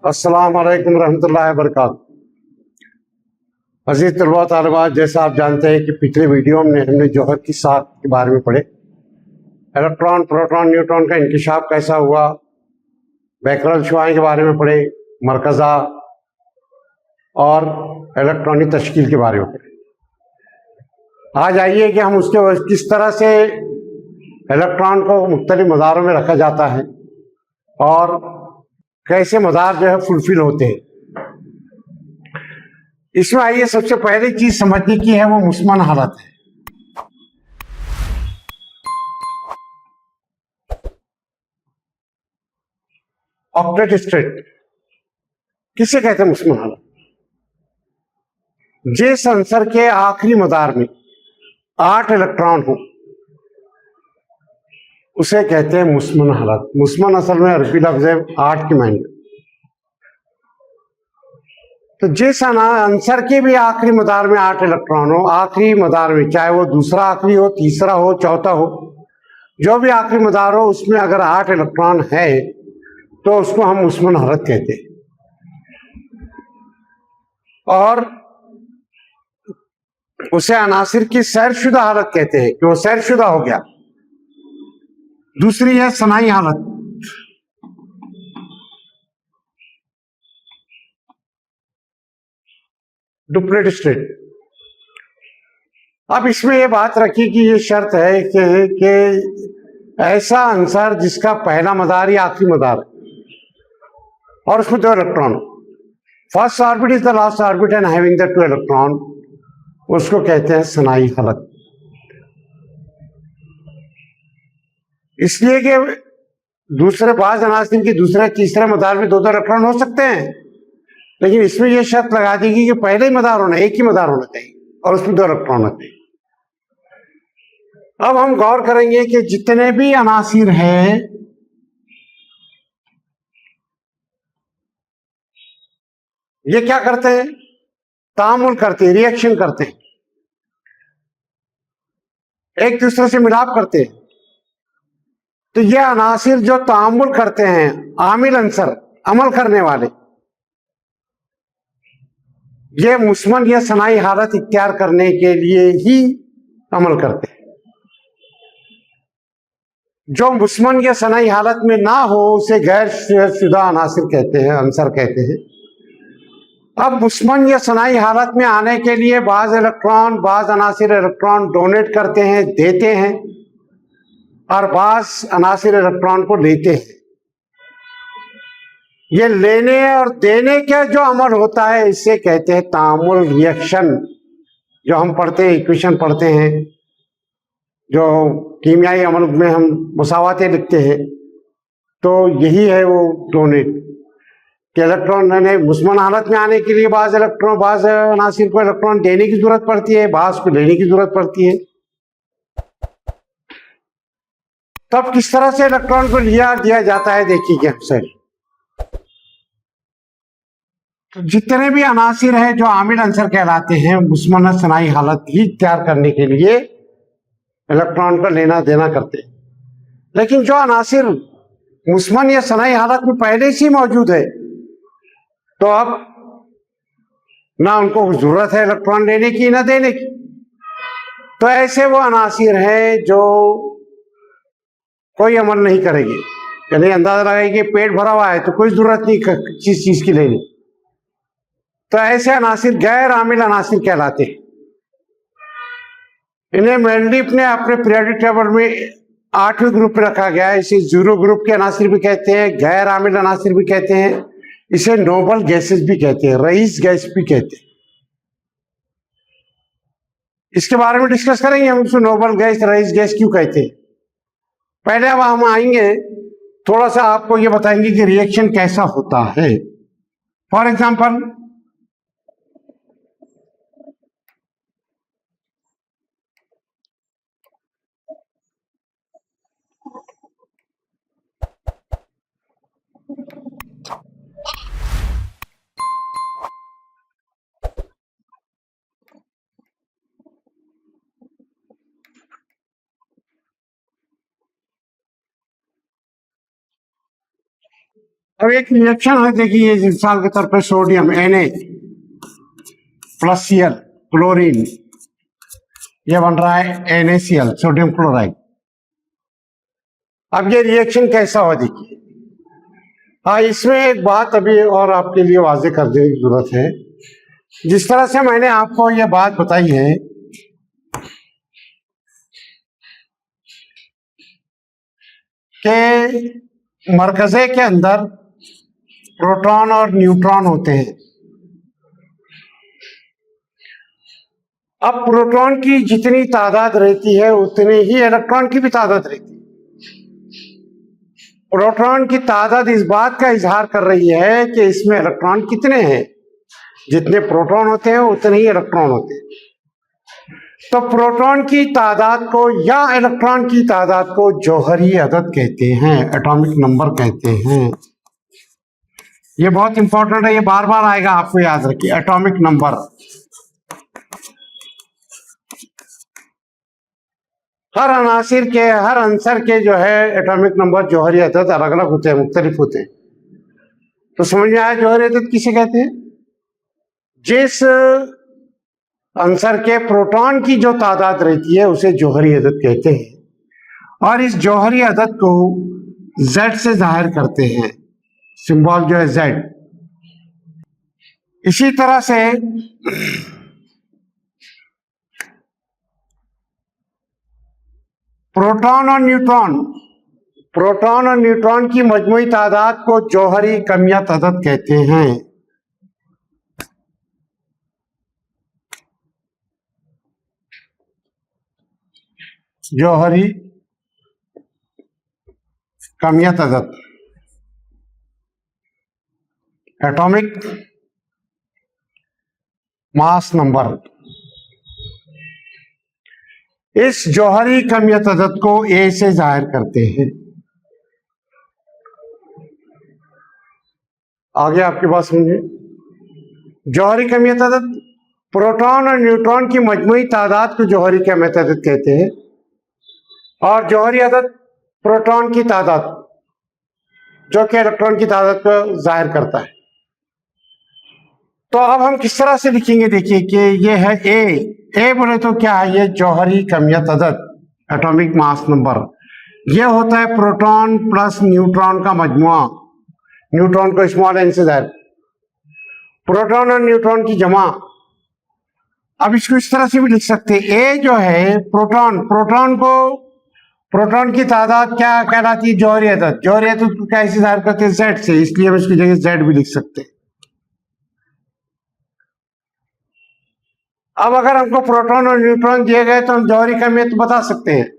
अस्सलाम वालेकुम रहमतुल्लाहि व बरकातहू। अजीज तलबा तालिबात, जैसा आप जानते हैं कि पिछले वीडियो में हमने जौहर की साख के बारे में पढ़े। इलेक्ट्रॉन, प्रोटॉन, न्यूट्रॉन का इंकशाफ कैसा हुआ, बैकरल शुआएं के बारे में पढ़े, मरकज़ा और इलेक्ट्रॉनिक तश्कील के बारे में पढ़े। आज आइए कि हम उसके किस तरह से इलेक्ट्रॉन को मुख्तलिफ मदारों में रखा जाता है और कैसे मदार जो है फुलफिल होते हैं। इसमें आइए सबसे पहली चीज समझने की है वो मुस्मन हालत है। ऑक्टेट स्टेट किसे कहते हैं? मुस्मन हालत। जिस आंसर के आखिरी मदार में 8 इलेक्ट्रॉन हो उसे कहते हैं मुस्मन हालत। मुस्मन असल में अरबी लफ्ज है 8 के मायने। तो जिस आंसर के भी आखिरी मदार में 8 इलेक्ट्रॉन हो, आखिरी मदार में, चाहे वो दूसरा आखिरी हो, तीसरा हो, चौथा हो, जो भी आखिरी मदार हो, उसमें अगर 8 इलेक्ट्रॉन है तो उसको हम मुस्मन हालत कहते हैं। और उसे अनासिर की सैरशुदा हालत कहते हैं कि वो सैरशुदा हो गया। दूसरी है सनाई हालत। Duplet state. अब इसमें ये बात रखी कि ये शर्त है कि ऐसा आंसर जिसका पहला मदार या आखिरी मदार और उसमें 2 electron, first orbit is the last orbit and having the 2 electron, उसको कहते हैं सनाई हालत। इसलिए कि दूसरे बाज अनासिर की दूसरे तीसरे मदार में 2 इलेक्ट्रॉन हो सकते हैं, लेकिन इसमें यह शर्त लगा दी कि पहले ही मदार होना, एक ही मदार होना चाहिए और उसमें 2 इलेक्ट्रॉन होते हैं। अब हम गौर करेंगे कि जितने भी अनासिर हैं ये क्या करते हैं? तामुल करते हैं, रिएक्शन करते हैं, एक दूसरे से मिलाप करते हैं। तो ये अनासिर जो तामुल करते हैं, आमिल अंसर, अमल करने वाले, ये मुस्मन या सनाई हालत इख्तियार करने के लिए ही अमल करते हैं। जो मुस्मन या सनाई हालत में ना हो उसे गैर शुदा अनासिर कहते हैं, अंसर कहते हैं। अब मुस्मन या सनाई हालत में आने के लिए बाज इलेक्ट्रॉन, बाज अनासिर इलेक्ट्रॉन डोनेट करते हैं, देते हैं, और बाज अनासिर इलेक्ट्रॉन को लेते हैं। ये लेने और देने का जो अमल होता है इसे कहते हैं तामुल, रिएक्शन। जो हम पढ़ते हैं, इक्वेशन पढ़ते हैं, जो कीमियाई अमल में हम मुसावातें लिखते हैं, तो यही है वो डोनेट कि इलेक्ट्रॉन ने मुस्मन हालत में आने के लिए बाज अनासिर को इलेक्ट्रॉन देने की जरूरत पड़ती है, बाज को लेने की जरूरत पड़ती है। तब किस तरह से इलेक्ट्रॉन को लिया दिया जाता है देखिए हमसे। तो जितने भी अनासिर हैं जो आमिल अंसर कहलाते हैं, मुस्मन सनाई हालत ही तैयार करने के लिए इलेक्ट्रॉन का लेना देना करते हैं। लेकिन जो अनासिर मुस्मन या सनाई हालत में पहले से मौजूद है तो अब ना उनको जरूरत है इलेक्ट्रॉन लेने की ना देने की। तो ऐसे वो अनासिर हैं जो कोई अमल नहीं करेंगे, यानी अंदाजा लगाएंगे पेट भरा हुआ है तो कोई जरूरत नहीं किसी चीज की लेने। तो ऐसे अनासिर गैर आमिल अनासिर कहलाते हैं। इन्हें मेंडलीफ ने अपने पीरियोडिक टेबल में 8वें ग्रुप पे रखा गया है। इसे जीरो ग्रुप के अनासिर भी कहते हैं, गैर आमिल अनासिर भी कहते हैं, इसे नोबल गैसेस भी कहते हैं, रईस गैस भी कहते हैं। इसके बारे में डिस्कस करेंगे हम, उसको नोबल गैस, रईस गैस क्यों कहते हैं। पहले अब हम आएंगे, थोड़ा सा आपको ये बताएंगे कि रिएक्शन कैसा होता है। फॉर एग्जाम्पल, अब एक रिएक्शन है, देखिए मिसाल के तौर पर सोडियम Na+Cl क्लोरीन, ये बन रहा है NaCl सोडियम क्लोराइड। अब ये रिएक्शन कैसा हो देखिए। हाँ, इसमें एक बात अभी और आपके लिए वाजे कर देने की जरूरत है। जिस तरह से मैंने आपको ये बात बताई है कि मरकजे के अंदर प्रोटॉन और न्यूट्रॉन होते हैं। अब प्रोटॉन की जितनी तादाद रहती है उतनी ही इलेक्ट्रॉन की भी तादाद रहती है। प्रोटॉन की तादाद इस बात का इजहार कर रही है कि इसमें इलेक्ट्रॉन कितने हैं। जितने प्रोटॉन होते हैं उतने ही इलेक्ट्रॉन होते हैं। तो प्रोटॉन की तादाद को या इलेक्ट्रॉन की तादाद को जौहरी अदद कहते हैं, एटॉमिक नंबर कहते हैं। ये बहुत इंपॉर्टेंट है, ये बार बार आएगा, आपको याद रखिए। एटॉमिक नंबर, हर अनासिर के, हर अंसर के जो है एटॉमिक नंबर जौहरी अदद अलग अलग होते हैं, मुख्तलिफ होते हैं। तो समझ में आया जौहरी अदद किसे कहते हैं? जिस अंसर के प्रोटॉन की जो तादाद रहती है उसे जौहरी अदद कहते हैं। और इस जौहरी अदद को Z से जाहिर करते हैं, सिंबल जो है Z। इसी तरह से प्रोटॉन और न्यूट्रॉन की मजमूई तादाद को जौहरी कमियत अदद कहते हैं। जौहरी कमियत अदद, एटॉमिक मास नंबर। इस जौहरी कमियत अदद को A से जाहिर करते हैं। आगे आपकी बात समझिए। जौहरी कमियत अदद, प्रोटॉन और न्यूट्रॉन की मजमूई तादाद को जौहरी कमियत अदद कहते हैं। और जौहरी अदद प्रोटॉन की तादाद जो कि इलेक्ट्रॉन की तादाद को जाहिर करता है। तो अब हम किस तरह से लिखेंगे, देखिए कि ये है ए बोले तो क्या है, ये जौहरी कमियत अदद, एटॉमिक मास नंबर। ये होता है प्रोटॉन प्लस न्यूट्रॉन का मजमुआ, न्यूट्रॉन को स्मॉल n से जाहिर, प्रोटॉन और न्यूट्रॉन की जमा। अब इसको इस तरह से भी लिख सकते हैं, ए जो है प्रोटॉन की तादाद क्या कहलाती है? जौहरी अदद। जौहरी अदद को कैसे जाहिर करते हैं? Z से, इसलिए हम इसकी जगह Z भी लिख सकते हैं। अब अगर हमको प्रोटॉन और न्यूट्रॉन दिए गए तो हम जौहरी कमियत बता सकते हैं,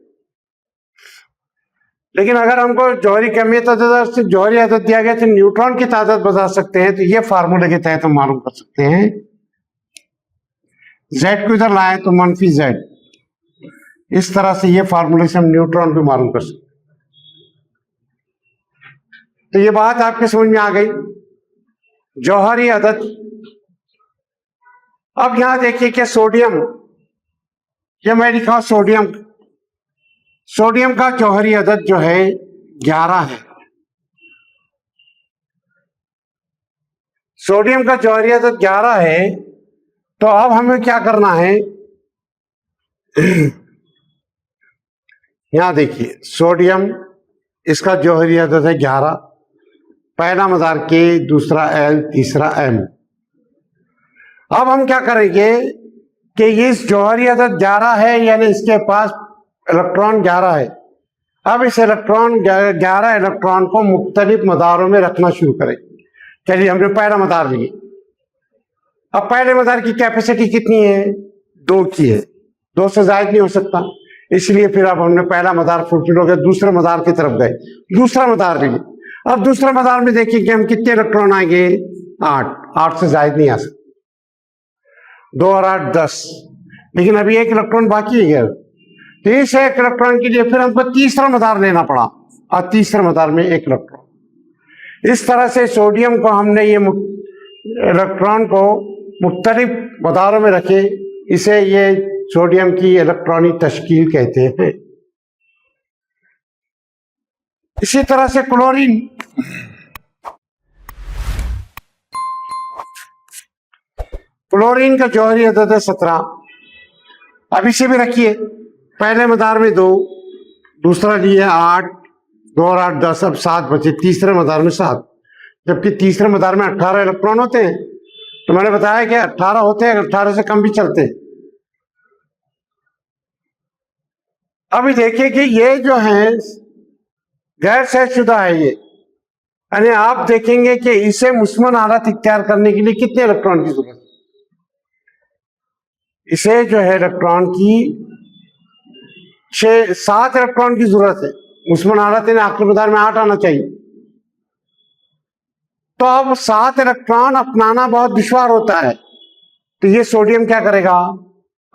लेकिन अगर हमको जौहरी कमियत अदद से जौहरी अदद दिया गया तो न्यूट्रॉन की तादाद बता सकते हैं। तो ये फार्मूले के तहत हम मालूम कर सकते हैं। Z को इधर लाए तो -Z, इस तरह से ये फार्मूले से हम न्यूट्रॉन भी मालूम कर सकते हैं। तो ये बात आपके समझ में आ गई, जौहरी अदद। अब यहां देखिए कि सोडियम, ये मैं लिखा सोडियम का जौहरी अदद जो है 11 है। सोडियम का जौहरी अदद 11 है। तो अब हमें क्या करना है, यहां देखिए सोडियम, इसका जौहरी अदद है 11, पहला मदार K, दूसरा L, तीसरा M। अब हम क्या करेंगे कि इस जौहरी अदद 11 है, यानी इसके पास इलेक्ट्रॉन 11 है। अब इस 11 इलेक्ट्रॉन को मुख्तलिफ मदारों में रखना शुरू करें। चलिए हमने पहला मदार लिए। अब पहले मदार की कैपेसिटी कितनी है? 2 की है, 2 से ज्यादा नहीं हो सकता, इसलिए फिर अब हमने पहला मदार फुलफिल हो गया, दूसरे मदार की तरफ गए, दूसरा मदार लिए। अब दूसरे मदार में देखिए हम कितने इलेक्ट्रॉन आएंगे? 8 से ज्यादा नहीं आ सकते, 2 और 8 10, लेकिन अभी एक इलेक्ट्रॉन बाकी है। तो इस एक इलेक्ट्रॉन के लिए फिर हमको तीसरा मदार लेना पड़ा, और तीसरे मदार में एक इलेक्ट्रॉन। इस तरह से सोडियम को हमने ये इलेक्ट्रॉन को मुख्तलिफ मदारों में रखे, इसे ये सोडियम की इलेक्ट्रॉनिक तश्कील कहते हैं। इसी तरह से क्लोरीन, क्लोरीन का जौहरी अदद है 17। अब इसे भी रखिए, पहले मदार में 2, दूसरा लिए 8, 2 और 8 10, अब 7 बचे, तीसरे मदार में 7, जबकि तीसरे मदार में 18 इलेक्ट्रॉन होते हैं। तो मैंने बताया कि 18 होते हैं, 18 से कम भी चलते हैं। अभी देखिए कि ये जो है गैर सहशुदा है ये, यानी आप देखेंगे कि इसे मुस्मन हालत इख्तियार करने के लिए कितने इलेक्ट्रॉन की जरूरत है। इसे जो है इलेक्ट्रॉन की 7 इलेक्ट्रॉन की जरूरत है। मुस्मन हालत यानी आखिरी मदार में 8 आना चाहिए। तो अब 7 इलेक्ट्रॉन अपनाना बहुत दुश्वार होता है, तो ये सोडियम क्या करेगा,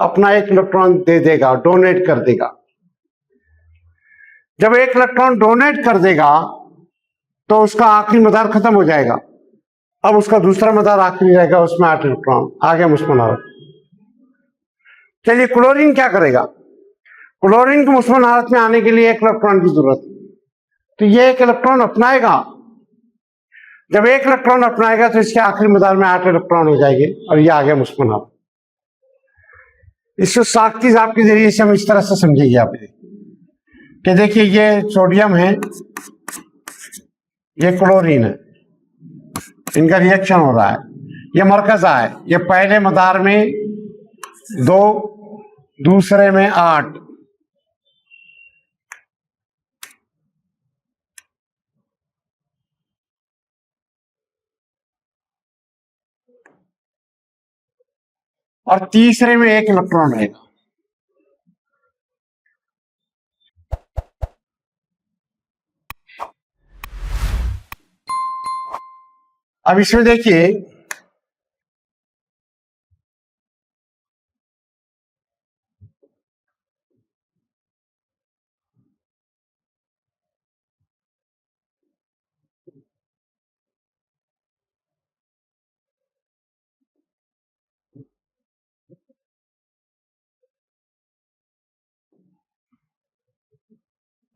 अपना 1 इलेक्ट्रॉन दे देगा, डोनेट कर देगा। जब 1 इलेक्ट्रॉन डोनेट कर देगा तो उसका आखिरी मदार खत्म हो जाएगा। अब उसका दूसरा मदार आखिरी रहेगा, उसमें 8 इलेक्ट्रॉन आ गया मुस्मन हालत। चलिए क्लोरीन क्या करेगा, क्लोरीन को मुस्मन हालत में आने के लिए 1 इलेक्ट्रॉन की जरूरत है, तो ये 1 इलेक्ट्रॉन अपनाएगा। जब 1 इलेक्ट्रॉन अपनाएगा तो इसके आखिरी मदार में 8 इलेक्ट्रॉन हो जाएंगे और ये आ गया मुस्मन हालत। इसको साख्ती साहब के जरिए से हम इस तरह से समझेंगे आप कि देखिए ये सोडियम है, ये क्लोरीन है, इनका रिएक्शन हो रहा है, ये मरकज़ा है, ये पहले मदार में 2, दूसरे में 8, और तीसरे में 1 इलेक्ट्रॉन रहेगा। अब इसमें देखिए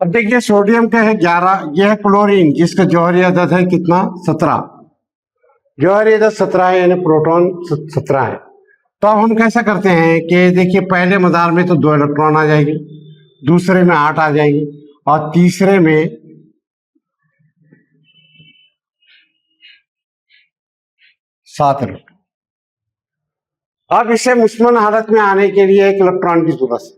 अब देखिए सोडियम का है 11, यह है क्लोरीन जिसका जौहरी अदद है कितना, 17। जौहरी अदद 17 है यानी प्रोटॉन 17 है। तो अब हम कैसा करते हैं कि देखिए पहले मदार में तो 2 इलेक्ट्रॉन आ जाएंगे, दूसरे में 8 आ जाएंगे और तीसरे में 7 इलेक्ट्रॉन। अब इसे मुस्मन हालत में आने के लिए 1 इलेक्ट्रॉन की जरूरत है,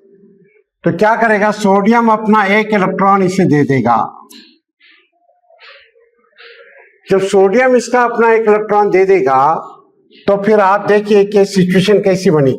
तो क्या करेगा, सोडियम अपना 1 इलेक्ट्रॉन इसे दे देगा। जब सोडियम इसका अपना 1 इलेक्ट्रॉन दे देगा तो फिर आप देखिए कि सिचुएशन कैसी बनी।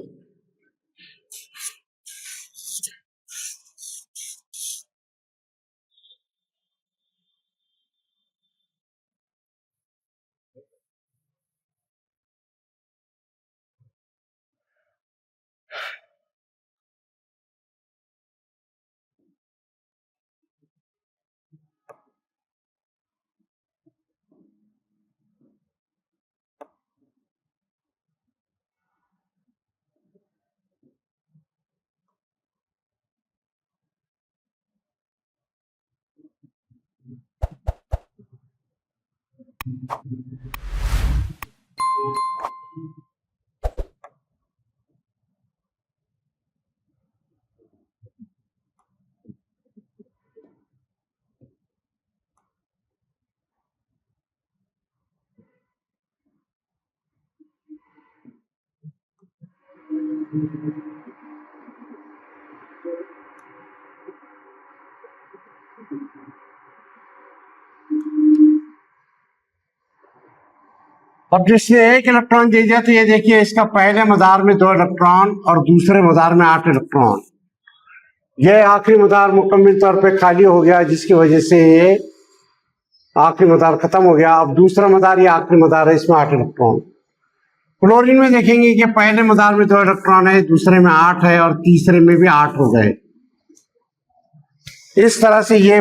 अब जिसने 1 इलेक्ट्रॉन दे दिया तो ये देखिए इसका पहले मदार में 2 इलेक्ट्रॉन और दूसरे मदार में 8 इलेक्ट्रॉन। यह आखिरी मदार मुकम्मल तौर पे खाली हो गया, जिसकी वजह से ये आखिरी मदार खत्म हो गया। अब दूसरा मदार, ये आखिरी मदार है, इसमें 8 इलेक्ट्रॉन। क्लोरीन में देखेंगे कि पहले मदार में 2 इलेक्ट्रॉन है, दूसरे में 8 है और तीसरे में भी 8 हो गए। इस तरह से ये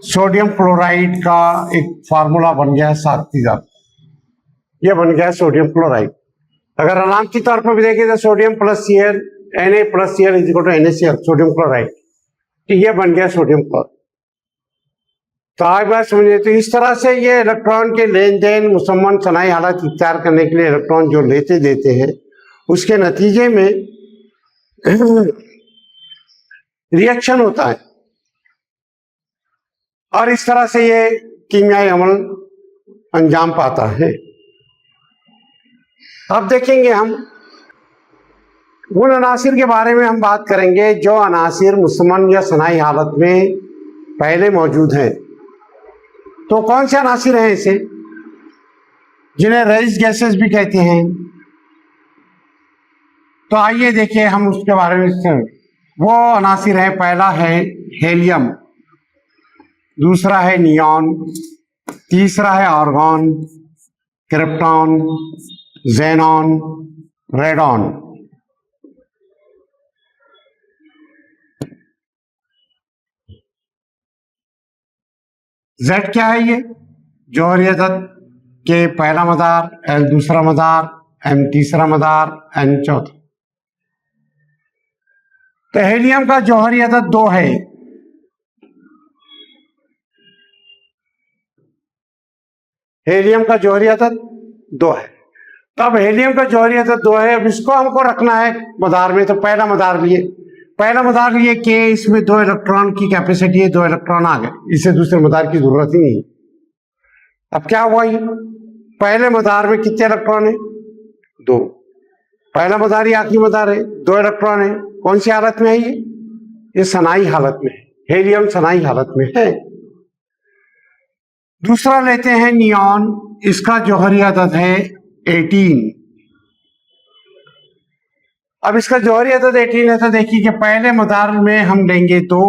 सोडियम क्लोराइड का एक फार्मूला बन गया है साख्ती साहब, ये बन गया है सोडियम क्लोराइड। अगर अलामती तौर पर भी देखें तो sodium plus Cl Na plus Cl is equal to NaCl, sodium chloride, तो ये बन गया सोडियम क्लोराइड। तो आज बात समझिए, तो इस तरह से ये इलेक्ट्रॉन के लेन देन मुसम्मन सनाई हालत इख्तियार करने के लिए इलेक्ट्रॉन जो लेते देते हैं उसके नतीजे में रिएक्शन होता है और इस तरह से ये कीमियाई अमल अंजाम पाता है। अब देखेंगे हम उन अनासिर के बारे में हम बात करेंगे जो अनासिर मुसमन या सनाई हालत में पहले मौजूद हैं। तो कौन से अनासिर हैं ऐसे जिन्हें रईस गैसेस भी कहते हैं? तो आइए देखिए हम उसके बारे में। वो अनासिर है, पहला है हेलियम, दूसरा है नियॉन, तीसरा है argon, krypton, xenon, radon. Z क्या है? ये जौहरी अदद के पहला मदार, एल दूसरा मदार, एम तीसरा मदार, एन चौथा। तो हेलियम का जौहरी अदद 2 है। हेलियम का जौहरी अदद 2 है। तो अब हेलियम का जौहरी अदद 2 है, अब इसको हमको रखना है मदार में। तो पहला मदार लिए, पहला मदार लिए के इसमें 2 इलेक्ट्रॉन की कैपेसिटी है, 2 इलेक्ट्रॉन आ गए, इसे दूसरे मदार की जरूरत ही नहीं। अब क्या हुआ? ये पहले मदार में कितने इलेक्ट्रॉन है? 2। पहला मदार ही आखिरी मदार है, 2 इलेक्ट्रॉन है। कौन सी हालत में है ये सनाई हालत में है। हेलियम सनाई हालत में है। दूसरा लेते हैं नियॉन, इसका जौहरी अदद है 18। अब इसका जौहरी अदद 18 है, तो देखिए कि पहले मदार में हम लेंगे 2,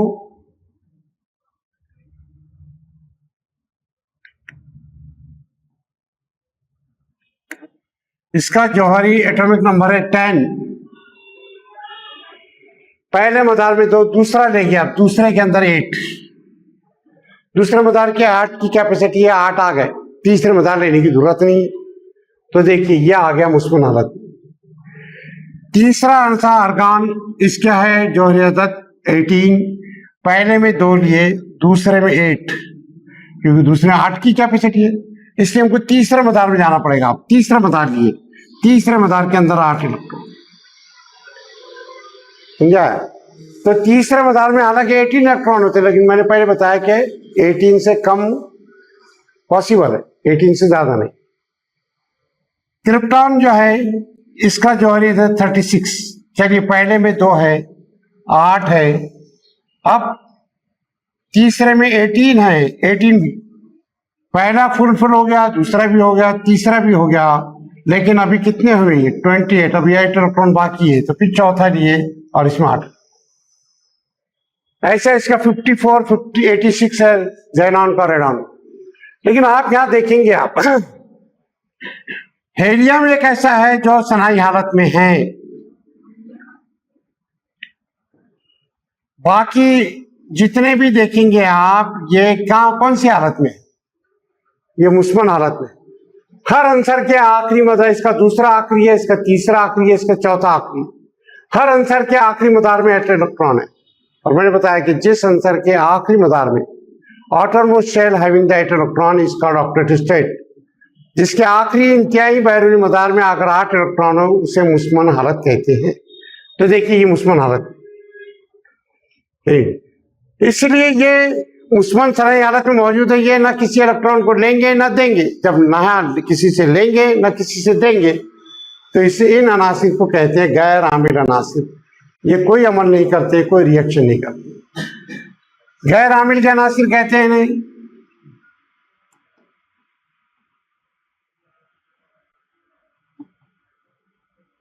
इसका जौहरी एटॉमिक नंबर है 10। पहले मदार में 2, दूसरा लेंगे, अब दूसरे के अंदर 8, दूसरे मदार के 8 की कैपेसिटी है, 8 आ गए, तीसरे मदार लेने की जरूरत नहीं। तो देखिए ये आ गया मुस्बत हालत। तीसरा आंसर आर्गॉन, इसका है जौहरी अदद 18। पहले में 2 लिए, दूसरे में 8, क्योंकि दूसरे 8 की कैपेसिटी है, इसलिए हमको तीसरे मदार में जाना पड़ेगा। आप तीसरा मदार लिए, तीसरे मदार के अंदर 8 इलेक्ट्रॉन, समझा? तो तीसरे मदार में हालांकि 18 इलेक्ट्रॉन होते, लेकिन मैंने पहले बताया कि 18 से कम पॉसिबल है, 18 से ज्यादा नहीं। क्रिप्टॉन जो है इसका जौहरी अदद 36। चलिए पहले में 2 है, 8 है, अब तीसरे में 18 है, 18 भी, पहला फुल हो गया, दूसरा भी हो गया, तीसरा भी हो गया, लेकिन अभी कितने हुए? 28, अभी 8 इलेक्ट्रॉन बाकी है, तो फिर चौथा लिए और इसमें 8। ऐसा इसका 54, 50, 86 है ज़ेनॉन का, रेडॉन। लेकिन आप यहां देखेंगे, आप हेलियम एक ऐसा है जो सनाई हालत में है, बाकी जितने भी देखेंगे आप, ये कौन सी हालत में? ये मुस्बत हालत में। हर आंसर के आखिरी मदार, इसका दूसरा आखिरी है, इसका तीसरा आखिरी है, इसका चौथा आखिरी, हर आंसर के आखिरी मदार में 8 इलेक्ट्रॉन है। और मैंने बताया कि जिस आंसर के आखिरी मदार में outermost shell having the 8 electron is called octet state, जिसके आखिरी इंतहाई बैरूनी मदार में अगर 8 इलेक्ट्रॉन हो उसे मुस्बत हालत कहते हैं। तो देखिए ये मुस्बत हालत, इसलिए ये मुस्बत सनाई हालत में मौजूद है। ये ना किसी इलेक्ट्रॉन को लेंगे ना देंगे, जब ना किसी से लेंगे ना किसी से देंगे, तो इसे इन अनासिर को कहते हैं गैर आमिल अनासिर। ये कोई अमल नहीं करते, कोई रिएक्शन नहीं करते, गैर आमिल के अनासिर कहते हैं नहीं।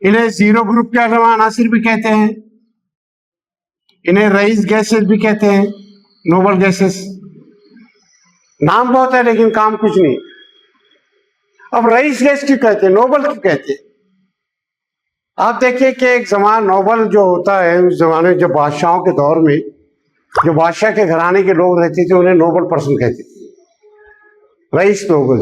इन्हें जीरो ग्रुप के अलावा अनासिर भी कहते हैं, इन्हें रईस गैसेस भी कहते हैं, नोबल गैसेस। नाम बहुत है लेकिन काम कुछ नहीं। अब रईस गैस क्यों कहते हैं, नोबल क्यों कहते हैं? आप देखिए कि एक जमाना नोबल जो होता है, उस जमाने जब बादशाहों के दौर में जो बादशाह के घराने के लोग रहते थे उन्हें नोबल पर्सन कहते थे, रईस लोग।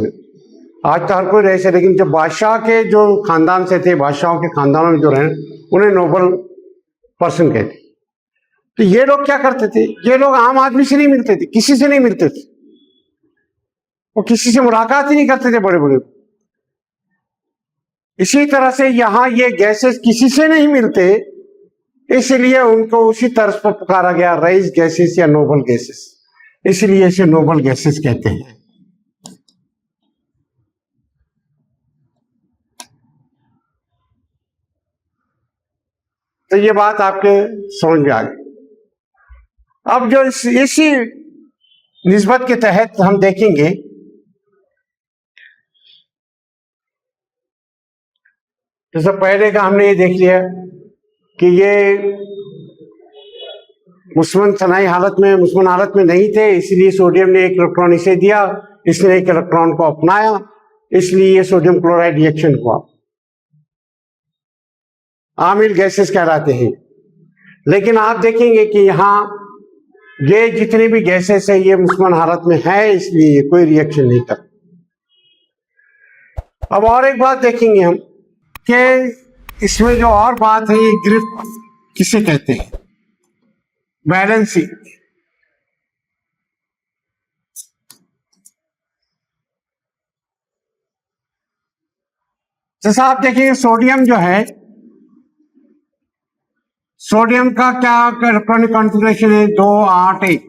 आज तो हर कोई रईस है, लेकिन जब बादशाह के जो खानदान से थे, बादशाहों के खानदानों में जो रहे, उन्हें नोबल पर्सन कहते। तो ये लोग क्या करते थे? ये लोग आम आदमी से नहीं मिलते थे, किसी से नहीं मिलते थे, वो किसी से मुलाकात ही नहीं करते थे बड़े बड़े। इसी तरह से यहाँ ये गैसेस किसी से नहीं मिलते, इसलिए उनको उसी तर्ज पर पुकारा गया रईस गैसेस या नोबल गैसेस, इसलिए इसे नोबल गैसेस कहते हैं। तो ये बात आपके समझ में आ गई। अब जो इसी निस्बत के तहत हम देखेंगे तो सब पहले का हमने ये देख लिया कि ये मुस्मन सनाई हालत में मुस्मन हालत में नहीं थे, इसलिए सोडियम ने एक इलेक्ट्रॉन इसे दिया, इसने एक इलेक्ट्रॉन को अपनाया, इसलिए ये सोडियम क्लोराइड रिएक्शन हुआ। आमिल गैसेस कहलाते हैं। लेकिन आप देखेंगे कि यहाँ ये जितने भी गैसेस है ये मुस्मन हालत में है, इसलिए कोई रिएक्शन नहीं कर। अब और एक बात देखेंगे हम कि इसमें जो और बात है, ये गिरफ्त किसे कहते हैं, बैलेंसिंग। जैसा आप देखिए सोडियम जो है, सोडियम का क्या इलेक्ट्रॉनिक कॉन्फ़िगरेशन है, 2 8 1।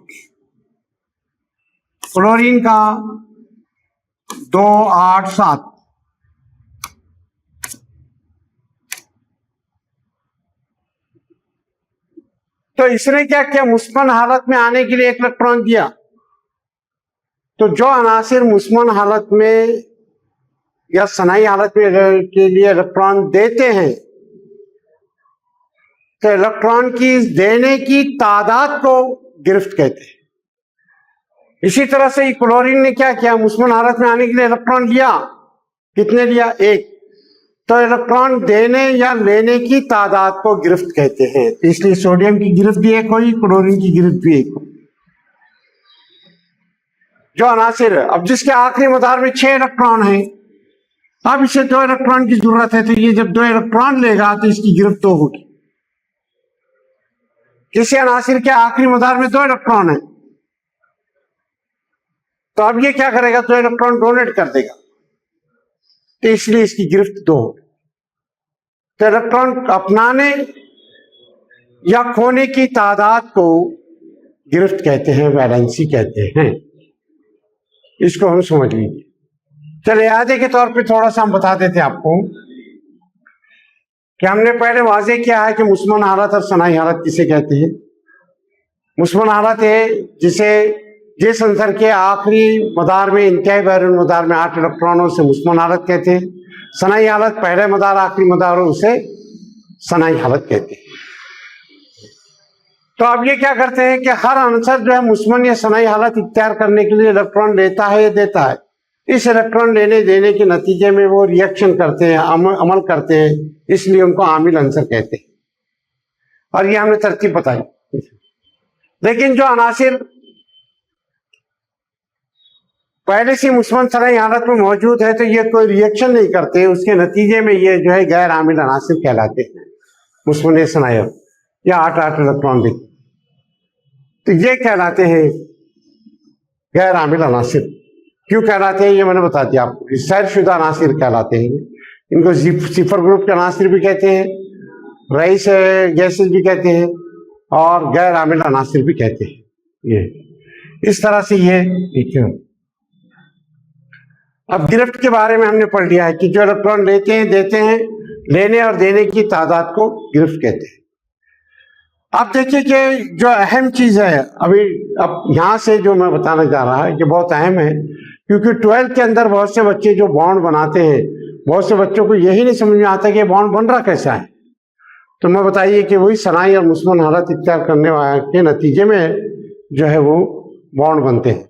क्लोरीन का 2 8 7। तो इसने क्या किया, मुस्मन हालत में आने के लिए एक इलेक्ट्रॉन दिया। तो जो अनासिर मुस्मन हालत में या सनाई हालत में के लिए इलेक्ट्रॉन देते हैं, तो इलेक्ट्रॉन की देने की तादाद को गिरफ्त कहते हैं। इसी तरह से क्लोरीन ने क्या किया, मुस्मन हालत में आने के लिए इलेक्ट्रॉन लिया, कितने लिया, 1। तो इलेक्ट्रॉन देने या लेने की तादाद को गिरफ्त कहते हैं। इसलिए सोडियम की गिरफ्त भी एक हुई, क्लोरीन की गिरफ्त भी एक हुई। जो अनासिर है, अब जिसके आखिरी मदार में 6 इलेक्ट्रॉन है, अब इसे 2 इलेक्ट्रॉन की जरूरत है, तो ये जब 2 इलेक्ट्रॉन लेगा तो इसकी गिरफ्त 2 होगी। किसी अनासिर के आखिरी मदार में 2 इलेक्ट्रॉन है, तो अब ये क्या करेगा, 2 इलेक्ट्रॉन डोनेट कर देगा, तो इसलिए इसकी गिरफ्त 2 होगी। तो इलेक्ट्रॉन अपनाने या खोने की तादाद को गिरफ्त कहते हैं, वैलेंसी कहते हैं। इसको हम समझ लीजिए। चलिए आधे के तौर पे थोड़ा सा हम बता देते हैं आपको कि हमने पहले वाजे किया है कि मुस्मन हालत और सनाई हालत किसे कहते हैं। मुस्मन हालत है जिसे जिस अंसर के आखिरी मदार में, इंतहाई बैरून मदार में 8 इलेक्ट्रॉनों से मुस्मन हालत कहते हैं। सनाई हालत पहले मदार आखिरी मदार हो, उसे सनाई हालत कहते हैं। तो अब ये क्या करते हैं कि हर आंसर जो है मुस्मन या सनाई हालत इख्तियार करने के लिए इलेक्ट्रॉन लेता है या देता है। इस इलेक्ट्रॉन लेने देने के नतीजे में वो रिएक्शन करते हैं, अमल करते हैं, इसलिए उनको आमिल आंसर कहते हैं। और ये हमने तरतीब बताई। लेकिन जो अनासिर पहले से मुस्मन सनाई हालत में मौजूद है, तो ये कोई रिएक्शन नहीं करते, उसके नतीजे में ये जो है गैर आमिल अनासिर कहलाते हैं। मुस्मन सनाई या 8 इलेक्ट्रॉन देते, तो ये कहलाते हैं गैर आमिल अनासिर। क्यों कहलाते हैं ये मैंने बता दिया आपको। सैरशुदा अनासिर कहलाते हैं। इनको सिफर ग्रुप के अनासिर भी कहते हैं, रईस गैसेस भी कहते हैं, और गैर आमिल अनासिर भी कहते हैं। ये इस तरह से ये ठीक है। अब गिरफ्त के बारे में हमने पढ़ लिया है कि जो इलेक्ट्रॉन लेते हैं देते हैं, लेने और देने की तादाद को गिरफ्त कहते हैं। अब देखिए कि जो अहम चीज है अभी, अब यहां से जो मैं बताना चाह रहा है कि बहुत अहम है, क्योंकि 12th के अंदर बहुत से बच्चे जो बॉन्ड बनाते हैं, बहुत से बच्चों को यही नहीं समझ में आता कि बॉन्ड बन रहा कैसा है। तो मैं बताइए कि वही सनाई और मुस्मन हालत इख्तियार करने वाले के नतीजे में जो है वो बॉन्ड बनते हैं,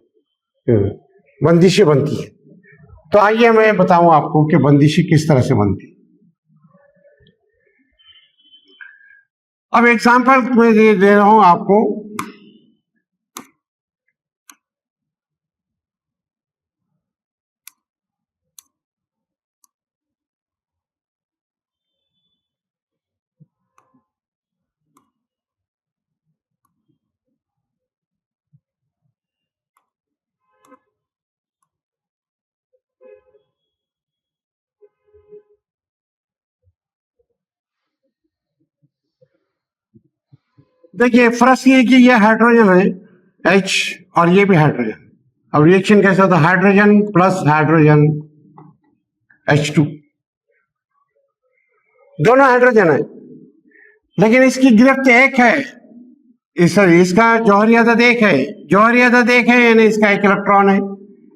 बंदिशें बनती है। तो आइए मैं बताऊं आपको कि बंदिशें किस तरह से बनती है। अब एग्जाम्पल मैं दे रहा हूं आपको। देखिए फर्स्ट ये कि ये हाइड्रोजन है H और ये भी हाइड्रोजन। अब रिएक्शन कैसा होता है, हाइड्रोजन प्लस हाइड्रोजन H2, दोनों हाइड्रोजन है लेकिन इसकी गिरफ्त एक है, इसका जौहरी अदद एक है, जौहरी अदद एक है यानी इसका एक इलेक्ट्रॉन है,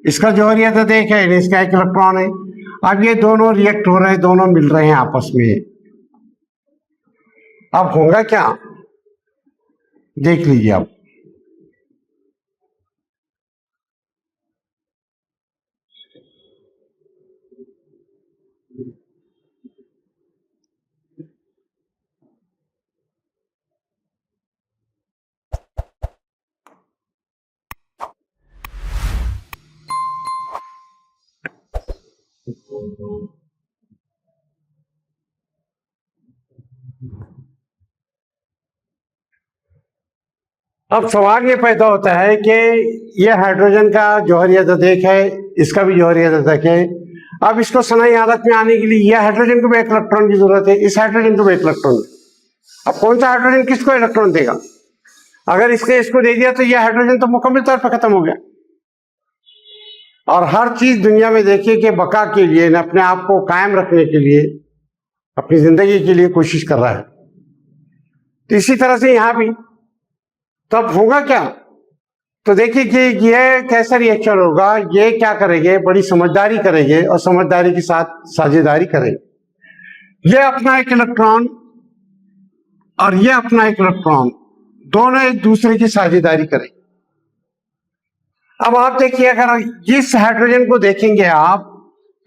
इसका जौहरी अदद एक है यानी इसका एक इलेक्ट्रॉन है। अब ये दोनों रिएक्ट हो रहे हैं, दोनों मिल रहे हैं आपस में। अब होगा क्या, देख लीजिए आप। अब सवाल ये पैदा होता है कि ये हाइड्रोजन का जौहरी अदद एक है, इसका भी जौहरी अदद एक है। अब इसको सनाई हालत में आने के लिए ये हाइड्रोजन को भी एक इलेक्ट्रॉन की जरूरत है, इस हाइड्रोजन को भी एक इलेक्ट्रॉन। अब कौन सा हाइड्रोजन किसको इलेक्ट्रॉन देगा, अगर इसको दे दिया तो ये हाइड्रोजन तो मुकम्मल तौर पर खत्म हो गया। और हर चीज दुनिया में देखिए कि बका के लिए, अपने आप को कायम रखने के लिए, अपनी जिंदगी के लिए कोशिश कर रहा है। तो इसी तरह से यहां भी तो अब होगा क्या, तो देखिए कि ये कैसा रिएक्शन होगा। ये क्या करेंगे, बड़ी समझदारी करेंगे और समझदारी के साथ साझेदारी करेंगे। ये अपना एक इलेक्ट्रॉन और ये अपना एक इलेक्ट्रॉन, दोनों एक दूसरे की साझेदारी करेंगे। अब आप देखिए, अगर इस हाइड्रोजन को देखेंगे आप,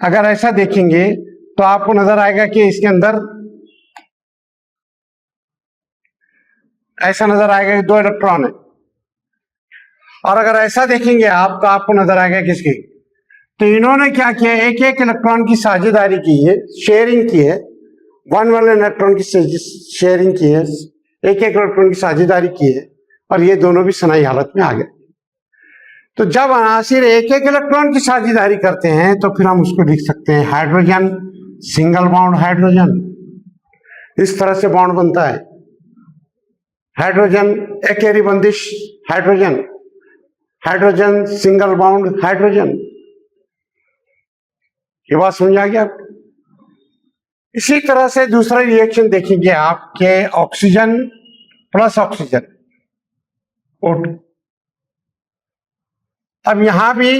अगर ऐसा देखेंगे तो आपको नजर आएगा कि इसके अंदर ऐसा नजर आएगा कि दो इलेक्ट्रॉन है। और अगर ऐसा देखेंगे आप तो आपको नजर आएगा किसकी, तो इन्होंने क्या किया, एक एक इलेक्ट्रॉन की साझेदारी की है, शेयरिंग की है, वन इलेक्ट्रॉन की शेयरिंग की है, एक एक इलेक्ट्रॉन की साझेदारी की है, और ये दोनों भी सनाई हालत में आ गए। तो जब अनासिर एक एक इलेक्ट्रॉन की साझेदारी करते हैं तो फिर हम उसको लिख सकते हैं हाइड्रोजन सिंगल बॉन्ड हाइड्रोजन। इस तरह से बॉन्ड बनता है, हाइड्रोजन एकेरी बंदिश hydrogen, hydrogen single bond hydrogen. ये बात समझ आ गया। इसी तरह से दूसरा रिएक्शन देखेंगे आप के ऑक्सीजन प्लस ऑक्सीजन O2। अब यहां भी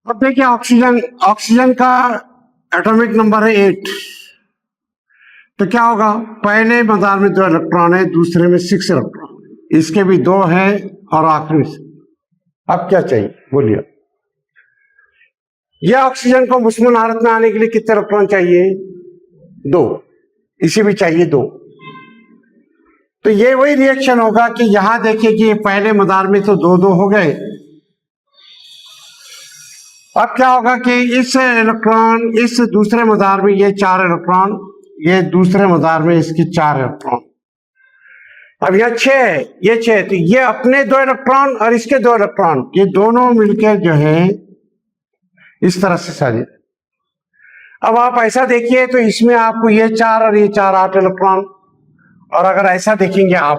अब देखिए ऑक्सीजन, ऑक्सीजन का एटॉमिक नंबर है 8। तो क्या होगा, पहले मदार में 2 इलेक्ट्रॉन है, दूसरे में 6 इलेक्ट्रॉन, इसके भी 2 है और आखिरी में। अब क्या चाहिए बोलिए, यह ऑक्सीजन को मुस्लिम हालत में आने के लिए कितने इलेक्ट्रॉन चाहिए, 2, इसे भी चाहिए 2। तो ये वही रिएक्शन होगा कि यहां देखिए कि पहले मदार में तो 2 2 हो गए। अब क्या होगा कि इस इलेक्ट्रॉन, इस दूसरे मदार में ये 4 इलेक्ट्रॉन, ये दूसरे मदार में इसके 4 इलेक्ट्रॉन। अब यह 6 है, ये 6, तो ये अपने 2 इलेक्ट्रॉन और इसके 2 इलेक्ट्रॉन, ये दोनों मिलकर जो है इस तरह से साजिश। अब आप ऐसा देखिए तो इसमें आपको ये 4 और ये 4 8 इलेक्ट्रॉन, और अगर ऐसा देखेंगे आप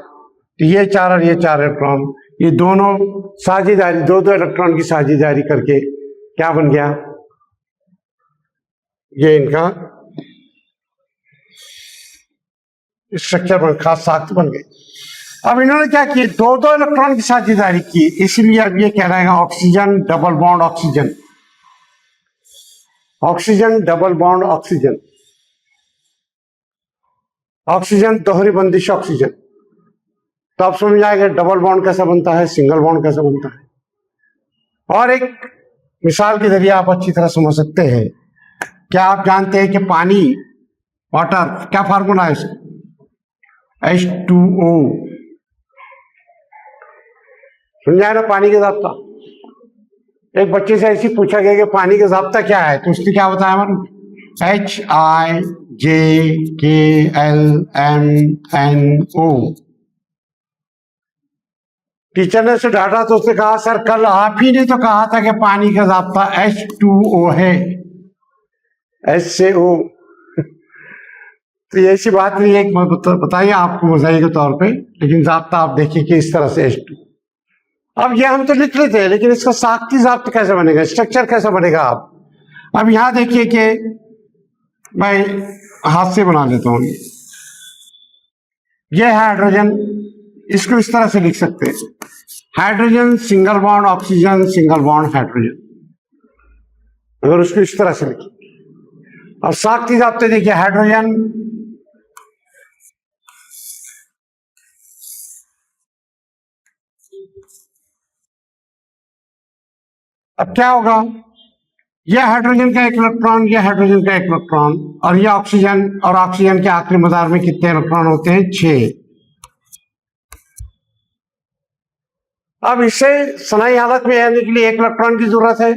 तो ये 4 और ये 4 इलेक्ट्रॉन, ये दोनों साझेदारी, दो दो इलेक्ट्रॉन की साझेदारी करके क्या बन गया, ये इनका स्ट्रक्चर बन, खास साख्त बन गई। अब इन्होंने क्या किया, दो दो इलेक्ट्रॉन की साझेदारी की, इसलिए अब ये कहलाएगा oxygen double bond oxygen, oxygen double bond oxygen, oxygen दोहरी बंदिश ऑक्सीजन। तो आप समझ जाएंगे डबल बॉन्ड कैसा बनता है, सिंगल बॉन्ड कैसा बनता है। और एक मिसाल के जरिए आप अच्छी तरह समझ सकते हैं। क्या आप जानते हैं कि पानी, वाटर, क्या फार्मूला है इसका, H2O। समझाए ना पानी का जाब्ता। एक बच्चे से ऐसी पूछा गया कि पानी का जाब्ता क्या है, तो उसने क्या बताया हमारे, HIJKLMNO। टीचर ने उसे डांटा तो उसने कहा सर कल आप ही ने तो कहा था कि पानी का जाब्ता H2O है, H से O। तो ऐसी बात नहीं है, बताइए आपको मजाई के तौर पे, लेकिन जाब्ता आप देखिए कि इस तरह से H2। अब ये हम तो लिख लेते हैं, लेकिन इसका साख्ती जाब्ता कैसे बनेगा, स्ट्रक्चर कैसे बनेगा। आप अब यहां देखिए कि मैं हाथ से बना लेता हूं, ये हाइड्रोजन, इसको इस तरह से लिख सकते हैं, hydrogen single bond oxygen single bond hydrogen, अगर उसको इस तरह से लिखिए। और साख्ती जाब्ते देखिए, हाइड्रोजन अब क्या होगा, यह हाइड्रोजन का एक इलेक्ट्रॉन, यह हाइड्रोजन का एक इलेक्ट्रॉन, और यह ऑक्सीजन, और ऑक्सीजन के आखिरी मदार में कितने इलेक्ट्रॉन होते हैं, 6। अब इसे सनाई हालत में आने के लिए एक इलेक्ट्रॉन की जरूरत है,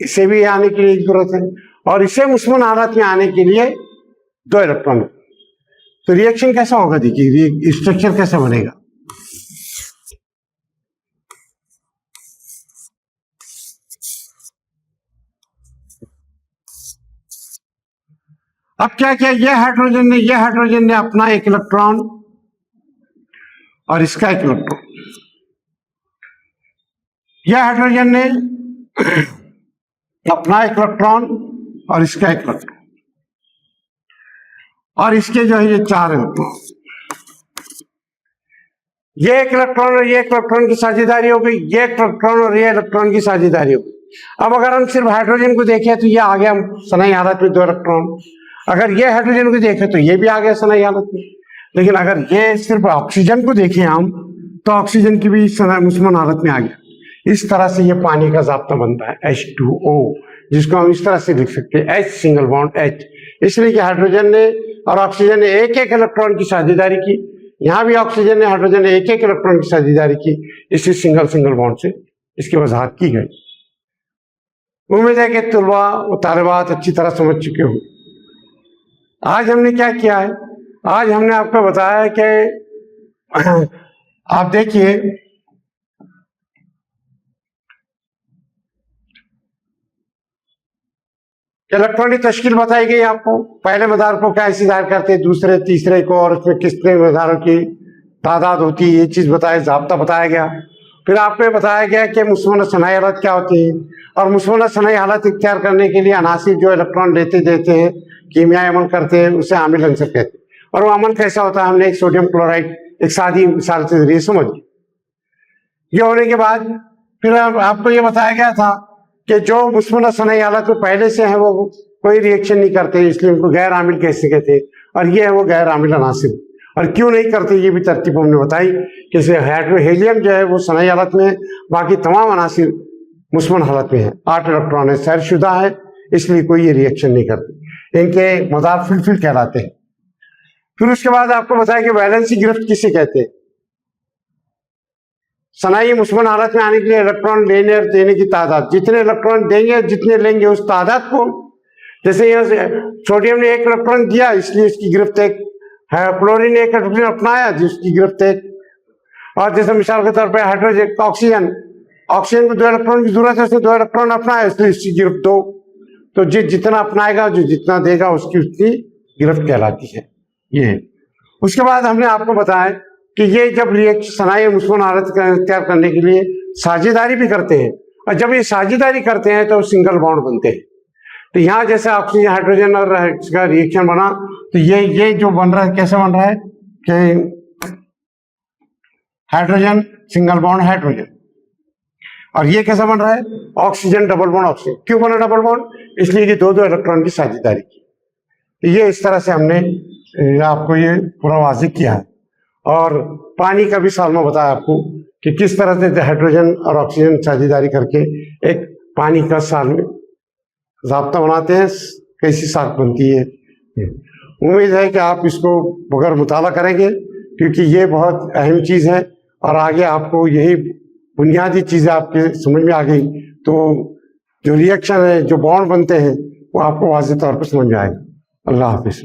इसे भी आने के लिए एक जरूरत है, और इसे मुस्मन हालत में आने के लिए 2 इलेक्ट्रॉन। तो रिएक्शन कैसा होगा, देखिए स्ट्रक्चर कैसा बनेगा। अब क्या किया, यह हाइड्रोजन ने अपना एक इलेक्ट्रॉन और इसका एक इलेक्ट्रॉन, यह हाइड्रोजन ने अपना एक इलेक्ट्रॉन और इसका एक इलेक्ट्रॉन, और इसके जो है ये 4 इलेक्ट्रॉन, ये एक इलेक्ट्रॉन और ये एक इलेक्ट्रॉन की साझेदारी हो गई, ये एक इलेक्ट्रॉन और ये इलेक्ट्रॉन की साझेदारी हो गई। अब अगर हम सिर्फ हाइड्रोजन को देखें तो ये आ गया सनाई हालत में 2 इलेक्ट्रॉन, अगर ये हाइड्रोजन को देखें तो ये भी आ गया सनाई हालत में। लेकिन अगर ये सिर्फ ऑक्सीजन को देखें हम, तो ऑक्सीजन की भी मुस्मन हालत में आ गया। इस तरह से ये पानी का जाब्ता बनता है H2O, जिसको हम इस तरह से लिख सकते हैं, H सिंगल बॉन्ड H, इसलिए कि हाइड्रोजन ने और ऑक्सीजन ने एक एक इलेक्ट्रॉन की साझेदारी की, यहां भी ऑक्सीजन ने हाइड्रोजन ने एक एक इलेक्ट्रॉन की साझेदारी की, इसी सिंगल सिंगल बॉन्ड से इसकी वजाहत की गई। उम्मीद है कि तुलबा और तालिबात अच्छी तरह समझ चुके हो। आज हमने क्या किया है, आज हमने आपको बताया कि आप देखिए इलेक्ट्रॉन की तश्कील बताई गई आपको, पहले मदार को कैसे दायर करते हैं, दूसरे तीसरे को, और उसमें कितने मदारों की तादाद होती है, ये चीज बताया, जाब्ता बताया गया। फिर आपको बताया गया कि मुस्मन सनाई हालत क्या होती है, और मुस्मन सनाई हालत इख्तियार करने के लिए अनासिर जो इलेक्ट्रॉन लेते देते हैं, कीमियाई अमल करते हैं, उसे आमिल अंसर कहते हैं। और वो अमल कैसा होता है, हमने एक सोडियम क्लोराइड एक सादी मिसाल के जरिए समझ लिया। ये होने के बाद फिर आपको ये बताया गया था कि जो मुस्मन सनाई हालत में पहले से है वो कोई रिएक्शन नहीं करते, इसलिए उनको गैर आमिल कैसे कहते हैं, और ये है वो गैर आमिल अनासिर। और क्यों नहीं करते ये भी तरतीब हमने बताई कि हीलियम जो है वो सनाई हालत में, बाकी तमाम अनासिर मुस्मन हालत में है, 8 इलेक्ट्रॉन है, सैरशुदा है, इसलिए कोई ये रिएक्शन नहीं करते, इनके मदार फिल कहलाते हैं। फिर उसके बाद आपको बताया कि वैलेंसी गिरफ्त किसे कहते हैं। सनाई मुस्मन हालत में आने के लिए इलेक्ट्रॉन लेने और देने की तादाद, जितने इलेक्ट्रॉन देंगे जितने लेंगे उस तादाद को, जैसे यहाँ सोडियम ने 1 इलेक्ट्रॉन दिया इसलिए इसकी गिरफ्त 1 है, क्लोरीन ने 1 इलेक्ट्रॉन अपनाया जिसकी गिरफ्त 1, और जैसे मिसाल के तौर पर हाइड्रोजन ऑक्सीजन ऑक्सीजन को 2 इलेक्ट्रॉन की जरूरत है, उसने 2 इलेक्ट्रॉन अपनाया, इसलिए इसकी गिरफ्त 2। तो जितना अपनाएगा, जो जितना देगा, उसकी उसकी गिरफ्त कहलाती है। ये उसके बाद हमने आपको बताया कि ये जब रिएक्शन आई, उसको नारद तैयार करने के लिए साझेदारी भी करते हैं, और जब ये साझेदारी करते हैं तो सिंगल बॉन्ड बनते हैं। तो यहाँ जैसे ऑक्सीजन हाइड्रोजन और का रिएक्शन बना, तो ये जो बन रहा है, कैसे बन रहा है कि हाइड्रोजन सिंगल बॉन्ड हाइड्रोजन, और ये कैसा बन रहा है, ऑक्सीजन डबल बॉन्ड ऑक्सीजन। क्यों बना डबल बॉन्ड? इसलिए कि 2 इलेक्ट्रॉन की साझेदारी की। तो ये इस तरह से हमने आपको ये पूरा वाज़िह किया है। और पानी का भी साल में बताया आपको कि किस तरह से हाइड्रोजन और ऑक्सीजन साझेदारी करके एक पानी का साल में ज़ाब्ता बनाते हैं, कैसी साख बनती है। उम्मीद है कि आप इसको बगैर मुताला करेंगे, क्योंकि ये बहुत अहम चीज़ है, और आगे आपको यही बुनियादी चीज़ें आपके समझ में आ गई तो जो रिएक्शन है, जो बॉन्ड बनते हैं, वो आपको वाज़ेह तौर पर समझ में आएगा। अल्लाह हाफिज़।